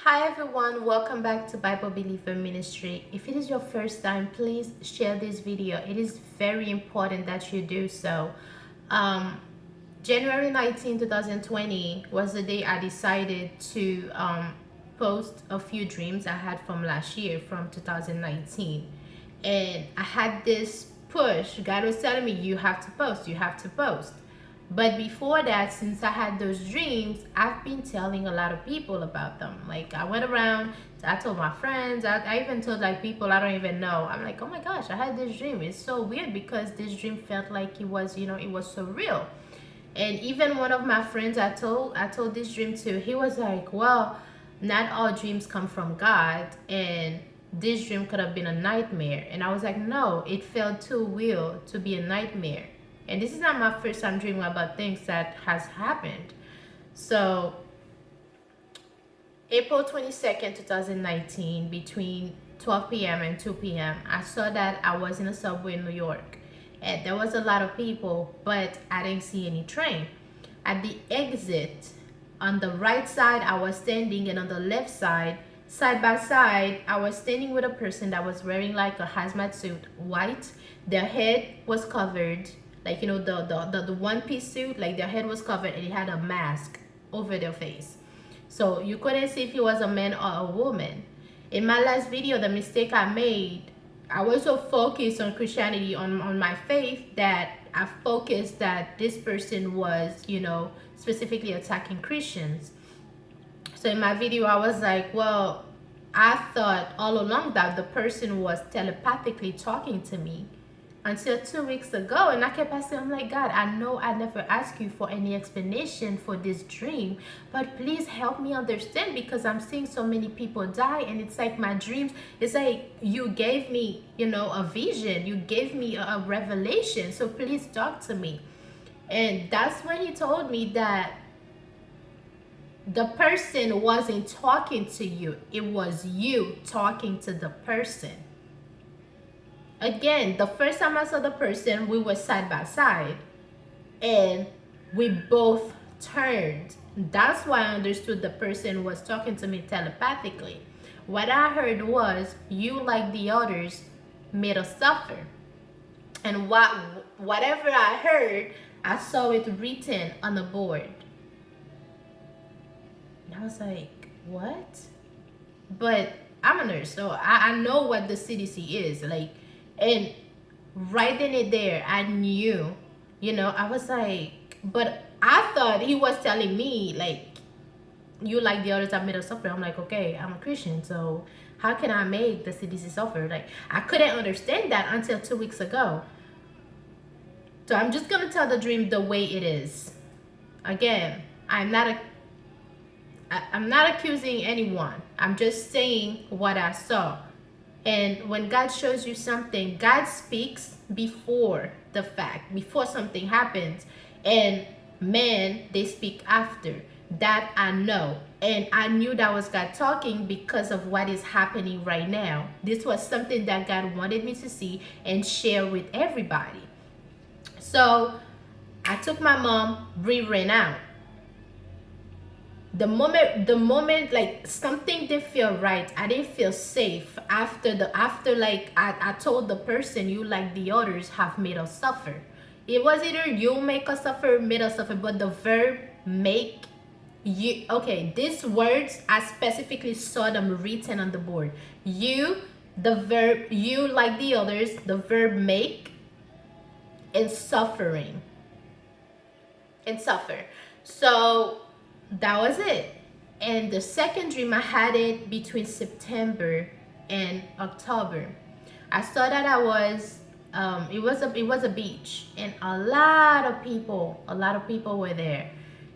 Hi everyone, welcome back to Bible Believer Ministry. If it is your first time, please share this video. It is very important that you do so. Um, January 19, 2020 was the day I decided to post a few dreams I had from last year, from 2019. And I had this push. God was telling me, you have to post, you have to post. But before that, since I had those dreams, I've been telling a lot of people about them. Like, I went around, I told my friends, I even told like people I don't even know. I'm like, oh my gosh, I had this dream. It's so weird because this dream felt like it was, it was so real. And even one of my friends I told this dream to, he was like, well, not all dreams come from God, and this dream could have been a nightmare. And I was like, no, it felt too real to be a nightmare. And this is not my first time dreaming about things that has happened. So April 22nd, 2019, between 12 p.m. and 2 p.m., I saw that I was in a subway in New York. And there was a lot of people, but I didn't see any train. At the exit, on the right side, I was standing, and on the left side by side, I was standing with a person that was wearing like a hazmat suit, white. Their head was covered, like, the one-piece suit, like their head was covered, and it had a mask over their face. So you couldn't see if it was a man or a woman. In my last video, the mistake I made, I was so focused on Christianity, on my faith, that I focused that this person was, specifically attacking Christians. So in my video, I was like, well, I thought all along that the person was telepathically talking to me until 2 weeks ago. And I kept asking, I'm like, God, I know I never asked you for any explanation for this dream, but please help me understand, because I'm seeing so many people die, and it's like my dreams, it's like you gave me, a vision, you gave me a revelation, so please talk to me. And that's when he told me that the person wasn't talking to you, it was you talking to the person. Again, the first time I saw the person, we were side by side, and we both turned. That's why I understood the person was talking to me telepathically. What I heard was, you, like the others, made us suffer. And whatever I heard, I saw it written on the board. And I was like, what? But I'm a nurse, so I know what the CDC is like. And right then and there, I knew, I was like, but I thought he was telling me, like, you, like the others, that made us suffer. I'm like, okay, I'm a Christian, so how can I make the CDC suffer? Like, I couldn't understand that until 2 weeks ago. So I'm just going to tell the dream the way it is. Again, I'm not accusing anyone. I'm just saying what I saw. And when God shows you something, God speaks before the fact, before something happens. And men, they speak after. That I know. And I knew that was God talking because of what is happening right now. This was something that God wanted me to see and share with everybody. So I took my mom, we ran out. The moment like something didn't feel right, I didn't feel safe after like I told the person, you, like the others, have made us suffer. It was either you make us suffer, made us suffer, but the verb make, you, okay, these words, I specifically saw them written on the board. You, the verb, you, like the others, the verb make, and suffering, and suffer. So that was it. And the second dream, I had it between September and October. I saw that I was it was a beach, and a lot of people were there,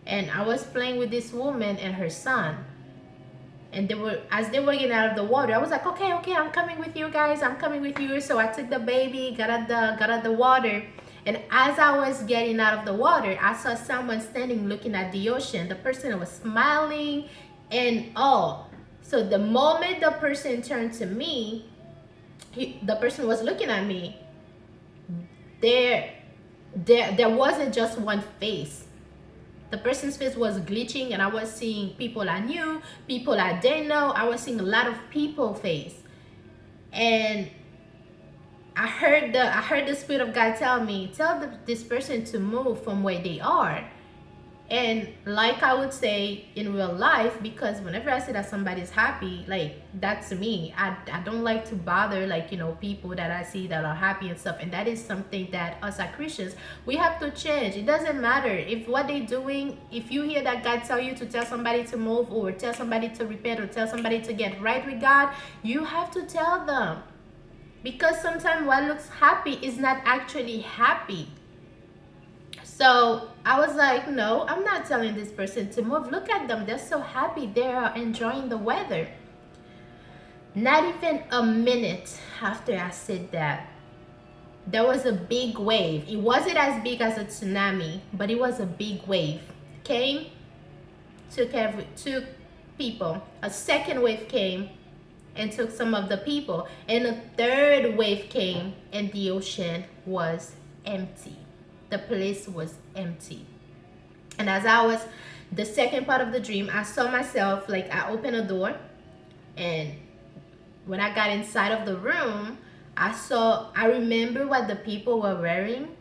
and I was playing with this woman and her son. And as they were getting out of the water, I was like, okay, I'm coming with you guys, I'm coming with you. So I took the baby, got out the water. And as I was getting out of the water, I saw someone standing looking at the ocean. The person was smiling and all. So the moment the person turned to me, the person was looking at me. There wasn't just one face. The person's face was glitching, and I was seeing people I knew, people I didn't know. I was seeing a lot of people face. And I heard the Spirit of God tell me, tell this person to move from where they are. And like I would say in real life, because whenever I say that somebody's happy, like, that's me. I don't like to bother, like, people that I see that are happy and stuff. And that is something that us as Christians, we have to change. It doesn't matter if what they're doing, if you hear that God tell you to tell somebody to move, or tell somebody to repent, or tell somebody to get right with God, you have to tell them. Because sometimes what looks happy is not actually happy. So I was like, no, I'm not telling this person to move. Look at them. They're so happy. They are enjoying the weather. Not even a minute after I said that, there was a big wave. It wasn't as big as a tsunami, but it was a big wave. Came, took people. A second wave came and took some of the people. And a third wave came, and the ocean was empty. The place was empty. And as I was, the second part of the dream, I saw myself, like, I opened a door, and when I got inside of the room, I remember what the people were wearing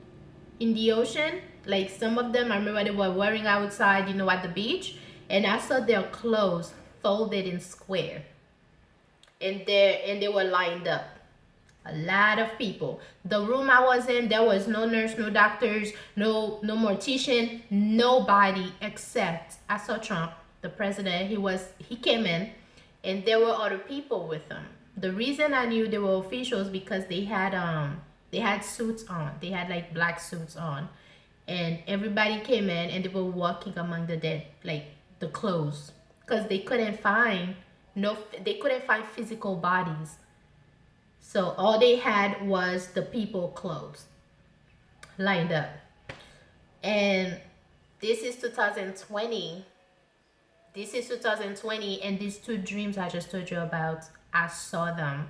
in the ocean. Like, some of them, I remember they were wearing outside, at the beach. And I saw their clothes folded in square. And they were lined up. A lot of people. The room I was in, there was no nurse, no doctors, no mortician, nobody, except I saw Trump, the president. He came in, and there were other people with him. The reason I knew they were officials, because they had suits on. They had, like, black suits on, and everybody came in, and they were walking among the dead, like, the clothes, because they couldn't find physical bodies. So all they had was the people clothes lined up. And this is 2020. And these two dreams I just told you about, I saw them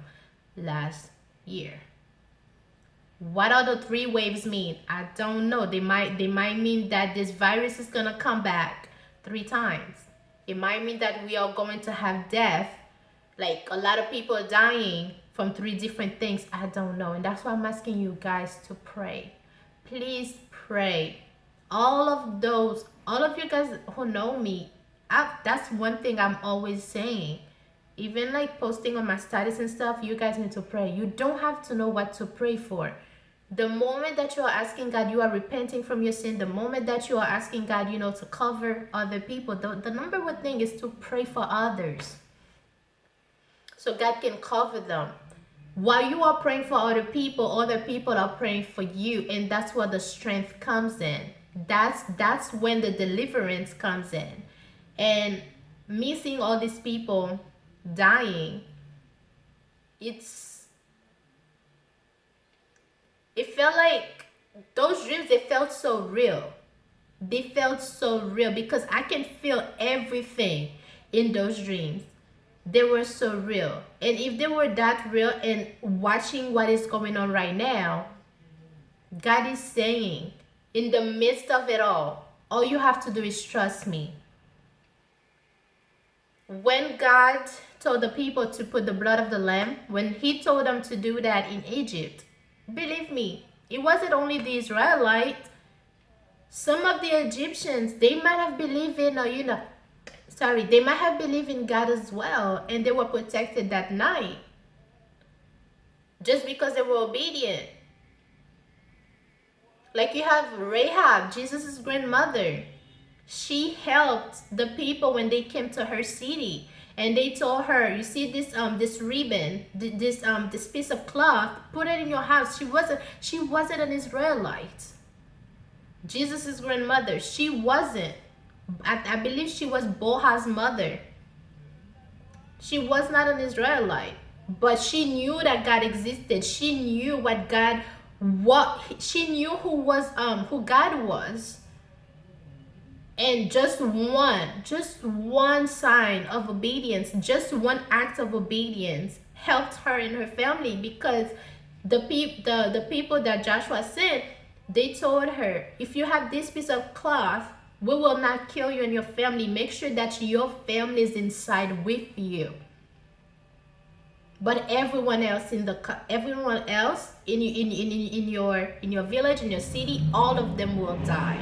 last year. What are the three waves mean? I don't know. They might mean that this virus is gonna come back 3 times. It might mean that we are going to have death, like a lot of people dying from 3 different things. I don't know. And that's why I'm asking you guys to pray. Please pray. All of you guys who know me, that's one thing I'm always saying. Even, like, posting on my status and stuff, you guys need to pray. You don't have to know what to pray for. The moment that you are asking God, you are repenting from your sin. The moment that you are asking God, to cover other people, the number one thing is to pray for others, so God can cover them. While you are praying for other people are praying for you, and that's where the strength comes in. That's when the deliverance comes in. And me seeing all these people dying, it felt like those dreams, they felt so real. They felt so real because I can feel everything in those dreams. They were so real. And if they were that real, and watching what is going on right now, God is saying, in the midst of it all you have to do is trust me. When God told the people to put the blood of the lamb, when he told them to do that in Egypt, believe me, it wasn't only the Israelites. Some of the Egyptians, they might have believed in, they might have believed in God as well, and they were protected that night just because they were obedient. Like, you have Rahab, Jesus' grandmother. She helped the people when they came to her city, and they told her, you see this ribbon, this piece of cloth, put it in your house. She wasn't an Israelite. Jesus' grandmother, she wasn't. I believe she was Boaz's mother. She was not an Israelite, but she knew that God existed. She knew she knew who God was. And just one sign of obedience, just one act of obedience helped her and her family, because the people that Joshua sent, they told her, if you have this piece of cloth, We will not kill you and your family. Make sure that your family is inside with you. But everyone else in your village, in your city, all of them will die.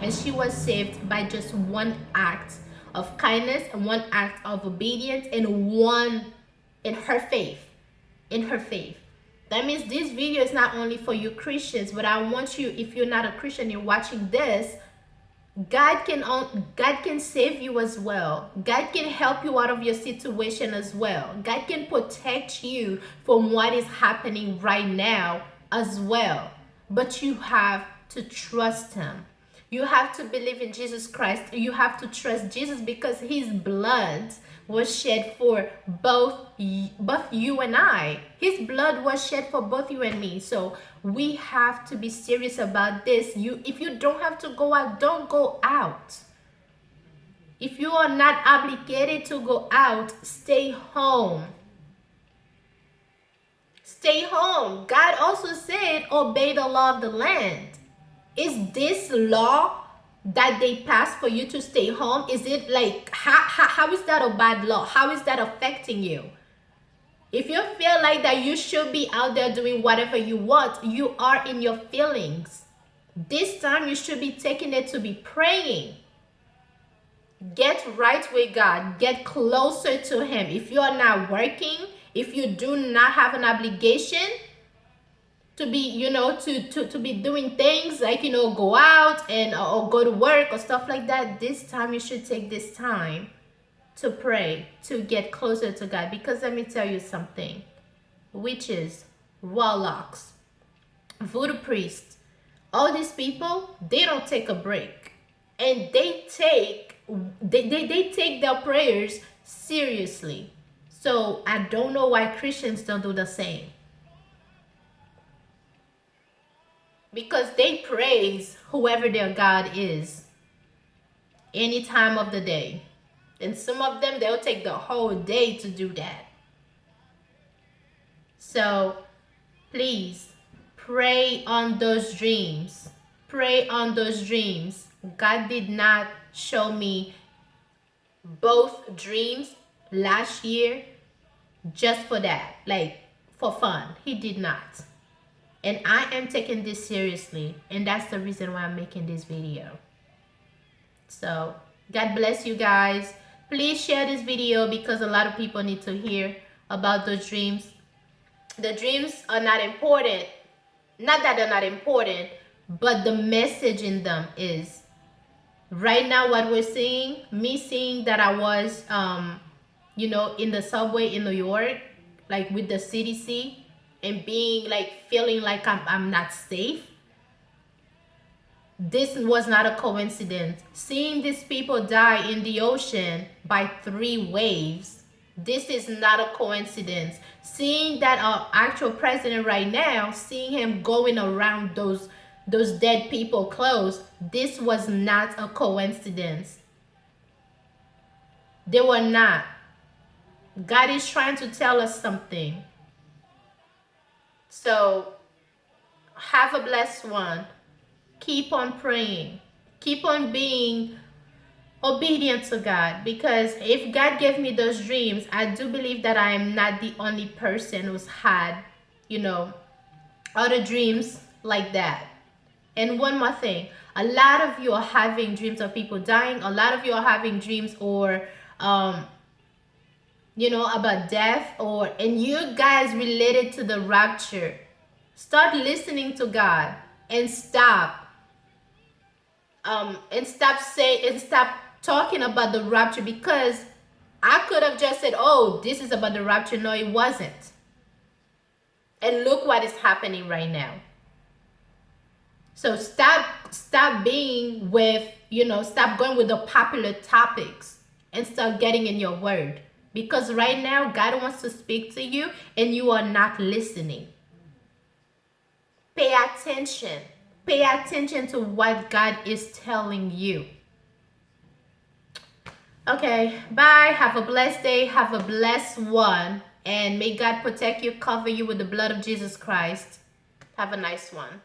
And she was saved by just one act of kindness and one act of obedience and one in her faith. In her faith. That means this video is not only for you Christians, but I want you, if you're not a Christian, you're watching this, God can save you as well. God can help you out of your situation as well. God can protect you from what is happening right now as well. But you have to trust him. You have to believe in Jesus Christ. You have to trust Jesus because his blood was shed for both you and I. His blood was shed for both you and me. So we have to be serious about this. If you don't have to go out, don't go out. If you are not obligated to go out, stay home. Stay home. God also said, obey the law of the land. Is this law that they passed for you to stay home? Is it like, how is that a bad law? How is that affecting you? If you feel like that you should be out there doing whatever you want, you are in your feelings. This time you should be taking it to be praying. Get right with God. Get closer to him. If you are not working, if you do not have an obligation to be, to be doing things like, go out and or go to work or stuff like that, this time you should take this time to pray, to get closer to God. Because let me tell you something. Witches, warlocks, voodoo priests, all these people, they don't take a break. And they take their prayers seriously. So I don't know why Christians don't do the same. Because they praise whoever their God is any time of the day. And some of them, they'll take the whole day to do that. So please pray on those dreams. Pray on those dreams. God did not show me both dreams last year just for that, like for fun. He did not. And I am taking this seriously, and that's the reason why I'm making this video. So God bless you guys. Please share this video because a lot of people need to hear about those dreams. The dreams are not important. Not that they're not important, but the message in them is. Right now what we're seeing, me seeing that I was, in the subway in New York, like with the CDC, and being like, feeling like I'm not safe. This was not a coincidence. Seeing these people die in the ocean by 3 waves, this is not a coincidence. Seeing that our actual president right now, seeing him going around those dead people clothes, this was not a coincidence. They were not. God is trying to tell us something. So have a blessed one. Keep on praying. Keep on being obedient to God, because if God gave me those dreams, I do believe that I am not the only person who's had, other dreams like that. And one more thing, a lot of you are having dreams of people dying. A lot of you are having dreams or about death, and you guys related to the rapture. Start listening to God and stop talking about the rapture, because I could have just said, oh, this is about the rapture. No, it wasn't. And look what is happening right now. So stop being with, stop going with the popular topics and start getting in your word. Because right now, God wants to speak to you and you are not listening. Pay attention. Pay attention to what God is telling you. Okay, bye. Have a blessed day. Have a blessed one. And may God protect you, cover you with the blood of Jesus Christ. Have a nice one.